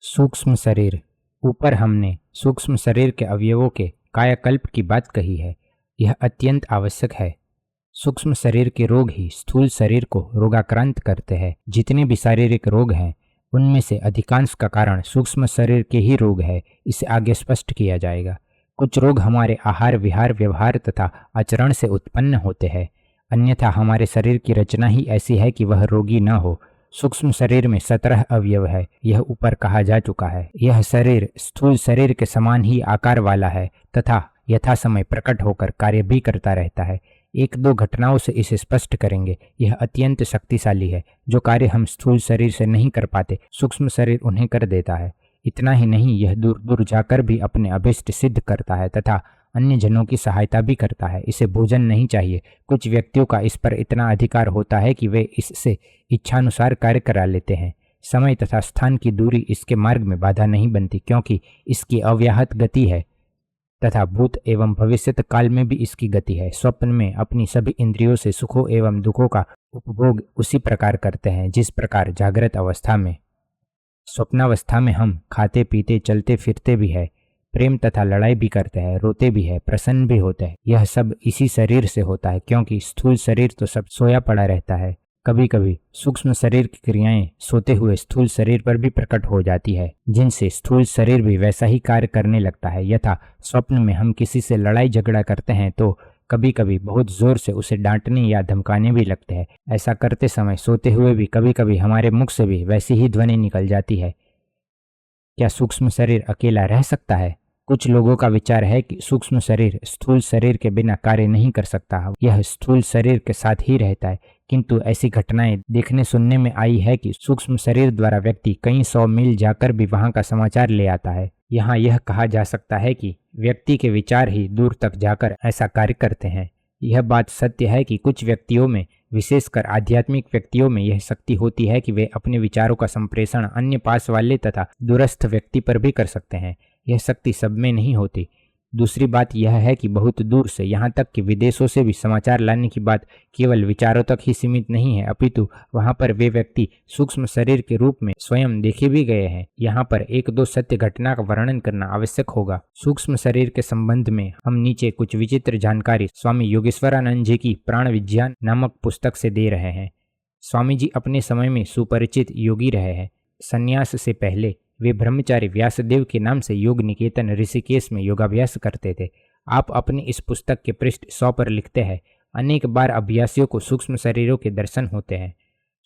सूक्ष्म शरीर। ऊपर हमने सूक्ष्म शरीर के अवयवों के कायाकल्प की बात कही है। यह अत्यंत आवश्यक है। सूक्ष्म शरीर के रोग ही स्थूल शरीर को रोगाक्रांत करते हैं। जितने भी शारीरिक रोग हैं उनमें से अधिकांश का कारण सूक्ष्म शरीर के ही रोग है। इसे आगे स्पष्ट किया जाएगा। कुछ रोग हमारे आहार विहार व्यवहार तथा आचरण से उत्पन्न होते हैं, अन्यथा हमारे शरीर की रचना ही ऐसी है कि वह रोगी न हो। सूक्ष्म शरीर में 17 अवयव है, यह ऊपर कहा जा चुका है। यह शरीर स्थूल शरीर के समान ही आकार वाला है तथा यथा समय प्रकट होकर कार्य भी करता रहता है। एक दो घटनाओं से इसे स्पष्ट करेंगे। यह अत्यंत शक्तिशाली है। जो कार्य हम स्थूल शरीर से नहीं कर पाते, सूक्ष्म शरीर उन्हें कर देता है। इतना ही नहीं, यह दूर दूर जाकर भी अपने अभिष्ट सिद्ध करता है तथा अन्य जनों की सहायता भी करता है। इसे भोजन नहीं चाहिए। कुछ व्यक्तियों का इस पर इतना अधिकार होता है कि वे इससे इच्छानुसार कार्य करा लेते हैं। समय तथा स्थान की दूरी इसके मार्ग में बाधा नहीं बनती, क्योंकि इसकी अव्याहत गति है तथा भूत एवं भविष्यत काल में भी इसकी गति है। स्वप्न में अपनी सभी इंद्रियों से सुखों एवं दुखों का उपभोग उसी प्रकार करते हैं जिस प्रकार जागृत अवस्था में। स्वप्नावस्था में हम खाते पीते चलते फिरते भी है, प्रेम तथा लड़ाई भी करते हैं, रोते भी है, प्रसन्न भी होते हैं। यह सब इसी शरीर से होता है, क्योंकि स्थूल शरीर तो सब सोया पड़ा रहता है। कभी कभी सूक्ष्म शरीर की क्रियाएं सोते हुए स्थूल शरीर पर भी प्रकट हो जाती है, जिनसे स्थूल शरीर भी वैसा ही कार्य करने लगता है। यथा स्वप्न में हम किसी से लड़ाई झगड़ा करते हैं तो कभी कभी बहुत जोर से उसे डांटने या धमकाने भी लगते हैं। ऐसा करते समय सोते हुए भी कभी कभी हमारे मुख से भी वैसी ही ध्वनि निकल जाती है। क्या सूक्ष्म शरीर अकेला रह सकता है? कुछ लोगों का विचार है कि सूक्ष्म शरीर स्थूल शरीर के बिना कार्य नहीं कर सकता, यह स्थूल शरीर के साथ ही रहता है। किंतु ऐसी घटनाएं देखने सुनने में आई है कि सूक्ष्म शरीर द्वारा व्यक्ति कई 100 मील जाकर भी वहां का समाचार ले आता है। यहाँ यह कहा जा सकता है कि व्यक्ति के विचार ही दूर तक जाकर ऐसा कार्य करते हैं। यह बात सत्य है कि कुछ व्यक्तियों में, विशेषकर आध्यात्मिक व्यक्तियों में, यह शक्ति होती है कि वे अपने विचारों का संप्रेषण अन्य पास वाले तथा दूरस्थ व्यक्ति पर भी कर सकते हैं। यह शक्ति सब में नहीं होती। दूसरी बात यह है कि बहुत दूर से, यहाँ तक कि विदेशों से भी समाचार लाने की बात केवल विचारों तक ही सीमित नहीं है, अपितु वहाँ पर वे व्यक्ति सूक्ष्म शरीर के रूप में स्वयं देखे भी गए हैं। यहाँ पर एक दो सत्य घटना का वर्णन करना आवश्यक होगा। सूक्ष्म शरीर के संबंध में हम नीचे कुछ विचित्र जानकारी स्वामी योगेश्वरानंद जी की प्राण विज्ञान नामक पुस्तक से दे रहे हैं। स्वामी जी अपने समय में सुपरिचित योगी रहे हैं। संन्यास से पहले वे ब्रह्मचारी व्यासदेव के नाम से योग निकेतन ऋषिकेश में योगाभ्यास करते थे। आप अपनी इस पुस्तक के पृष्ठ 100 पर लिखते हैं, अनेक बार अभ्यासियों को सूक्ष्म शरीरों के दर्शन होते हैं।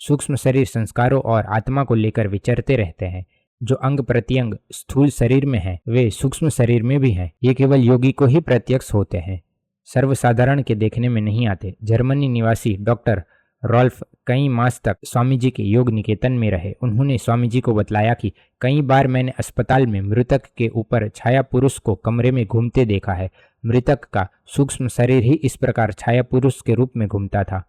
सूक्ष्म शरीर संस्कारों और आत्मा को लेकर विचरते रहते हैं। जो अंग प्रत्यंग स्थूल शरीर में है वे सूक्ष्म शरीर में भी हैं। ये केवल योगी को ही प्रत्यक्ष होते हैं, सर्वसाधारण के देखने में नहीं आते। जर्मनी निवासी डॉक्टर रॉल्फ कई मास तक स्वामी जी के योग निकेतन में रहे। उन्होंने स्वामी जी को बतलाया कि कई बार मैंने अस्पताल में मृतक के ऊपर छाया पुरुष को कमरे में घूमते देखा है। मृतक का सूक्ष्म शरीर ही इस प्रकार छाया पुरुष के रूप में घूमता था।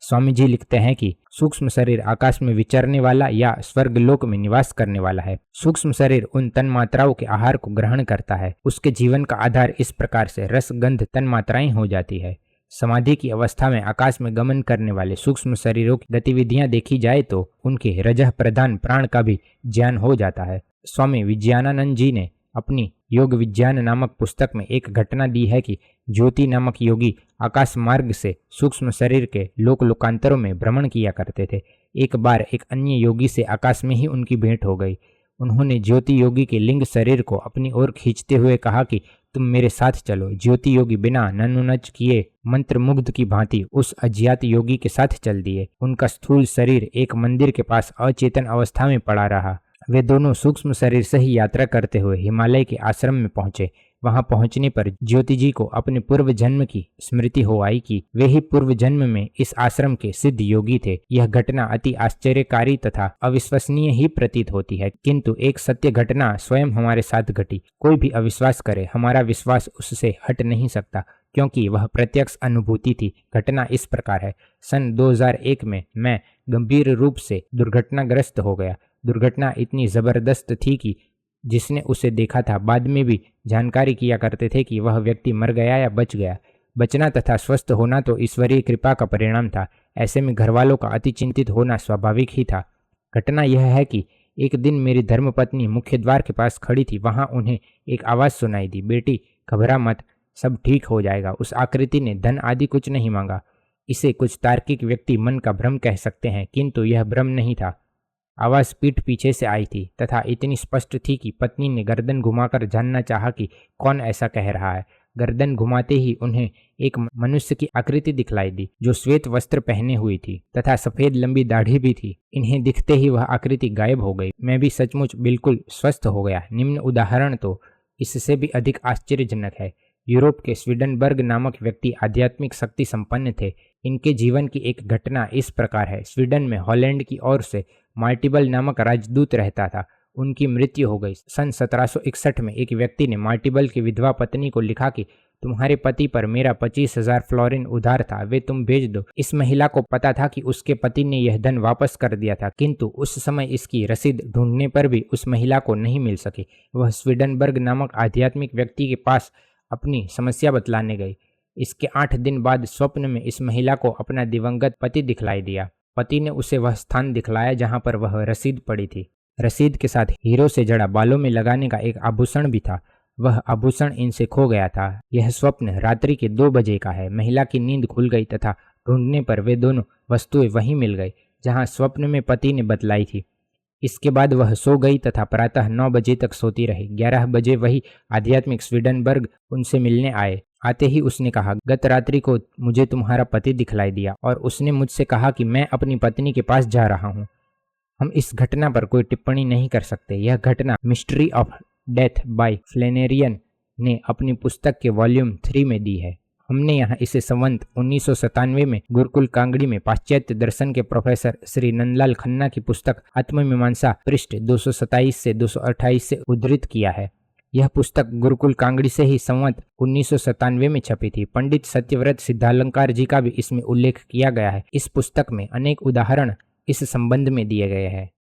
स्वामी जी लिखते हैं कि सूक्ष्म शरीर आकाश में विचरने वाला या स्वर्गलोक में निवास करने वाला है। सूक्ष्म शरीर उन तन्मात्राओं के आहार को ग्रहण करता है। उसके जीवन का आधार इस प्रकार से रस गंध तन्मात्राएं हो जाती है। समाधि की अवस्था में आकाश में गमन करने वाले सूक्ष्म शरीरों की गतिविधियां देखी जाए तो उनके रजह प्रधान प्राण का भी ज्ञान हो जाता है। स्वामी विज्ञानानंद जी ने अपनी योग विज्ञान नामक पुस्तक में एक घटना दी है कि ज्योति नामक योगी आकाश मार्ग से सूक्ष्म शरीर के लोक लोकांतरों में भ्रमण किया करते थे। एक बार एक अन्य योगी से आकाश में ही उनकी भेंट हो गई। उन्होंने ज्योति योगी के लिंग शरीर को अपनी ओर खींचते हुए कहा कि तुम मेरे साथ चलो। ज्योति योगी बिना नन्नुनच किए मंत्रमुग्ध की भांति उस अज्ञात योगी के साथ चल दिए। उनका स्थूल शरीर एक मंदिर के पास अचेतन अवस्था में पड़ा रहा। वे दोनों सूक्ष्म शरीर से ही यात्रा करते हुए हिमालय के आश्रम में पहुंचे। वहां पहुंचने पर ज्योति जी को अपने पूर्व जन्म की स्मृति हो आई कि वे ही पूर्व जन्म में इस आश्रम के सिद्ध योगी थे। यह घटना अति आश्चर्यकारी तथा अविश्वसनीय ही प्रतीत होती है, किंतु एक सत्य घटना स्वयं हमारे साथ घटी। कोई भी अविश्वास करे, हमारा विश्वास उससे हट नहीं सकता, क्योंकि वह प्रत्यक्ष अनुभूति थी। घटना इस प्रकार है। सन 2001 में मैं गंभीर रूप से दुर्घटनाग्रस्त हो गया। दुर्घटना इतनी जबरदस्त थी कि जिसने उसे देखा था बाद में भी जानकारी किया करते थे कि वह व्यक्ति मर गया या बच गया। बचना तथा स्वस्थ होना तो ईश्वरीय कृपा का परिणाम था। ऐसे में घरवालों का अति चिंतित होना स्वाभाविक ही था। घटना यह है कि एक दिन मेरी धर्मपत्नी मुख्य द्वार के पास खड़ी थी। वहां उन्हें एक आवाज़ सुनाई दी, बेटी घबरा मत, सब ठीक हो जाएगा। उस आकृति ने धन आदि कुछ नहीं मांगा। इसे कुछ तार्किक व्यक्ति मन का भ्रम कह सकते हैं, किंतु यह भ्रम नहीं था। आवाज़ पीठ पीछे से आई थी तथा इतनी स्पष्ट थी कि पत्नी ने गर्दन घुमाकर जानना चाहा कि कौन ऐसा कह रहा है। गर्दन घुमाते ही उन्हें एक मनुष्य की आकृति दिखलाई दी, जो श्वेत वस्त्र पहने हुई थी तथा सफेद लंबी दाढ़ी भी थी। इन्हें दिखते ही वह आकृति गायब हो गई। मैं भी सचमुच बिल्कुल स्वस्थ हो गया। निम्न उदाहरण तो इससे भी अधिक आश्चर्यजनक है। यूरोप के स्वीडनबर्ग नामक व्यक्ति आध्यात्मिक शक्ति संपन्न थे। इनके जीवन की एक घटना इस प्रकार है। स्वीडन में हॉलैंड की ओर से मार्टिबल नामक राजदूत रहता था। उनकी मृत्यु हो गई। सन 1761 में एक व्यक्ति ने मार्टिबल की विधवा पत्नी को लिखा कि तुम्हारे पति पर मेरा 25,000 फ्लोरिन उधार था, वे तुम भेज दो। इस महिला को पता था कि उसके पति ने यह धन वापस कर दिया था, किंतु उस समय इसकी रसीद ढूंढने पर भी उस महिला को नहीं मिल सकी। वह स्वीडनबर्ग नामक आध्यात्मिक व्यक्ति के पास अपनी समस्या बतलाने गई। इसके 8 दिन बाद स्वप्न में इस महिला को अपना दिवंगत पति दिखलाई दिया। पति ने उसे वह स्थान दिखलाया जहां पर वह रसीद पड़ी थी। रसीद के साथ हीरो से जड़ा बालों में लगाने का एक आभूषण भी था। वह आभूषण इनसे खो गया था। यह स्वप्न रात्रि के 2 बजे का है। महिला की नींद खुल गई तथा ढूंढने पर वे दोनों वस्तुएं वहीं मिल गई जहां स्वप्न में पति ने बतलाई थी। इसके बाद वह सो गई तथा प्रातः 9 बजे तक सोती रही। 11 बजे वही आध्यात्मिक स्वीडनबर्ग उनसे मिलने आए। आते ही उसने कहा, गत रात्रि को मुझे तुम्हारा पति दिखलाई दिया और उसने मुझसे कहा कि मैं अपनी पत्नी के पास जा रहा हूँ। हम इस घटना पर कोई टिप्पणी नहीं कर सकते। यह घटना मिस्ट्री ऑफ डेथ बाय फ्लेनेरियन ने अपनी पुस्तक के वॉल्यूम 3 में दी है। हमने यहाँ इसे संवत 1997 में गुरुकुल कांगड़ी में पाश्चात्य दर्शन के प्रोफेसर श्री नंदलाल खन्ना की पुस्तक आत्ममीमांसा पृष्ठ 227 से 228 से उद्धृत किया है। यह पुस्तक गुरुकुल कांगड़ी से ही संवत 1997 में छपी थी। पंडित सत्यव्रत सिद्धालंकार जी का भी इसमें उल्लेख किया गया है। इस पुस्तक में अनेक उदाहरण इस संबंध में दिए गए हैं।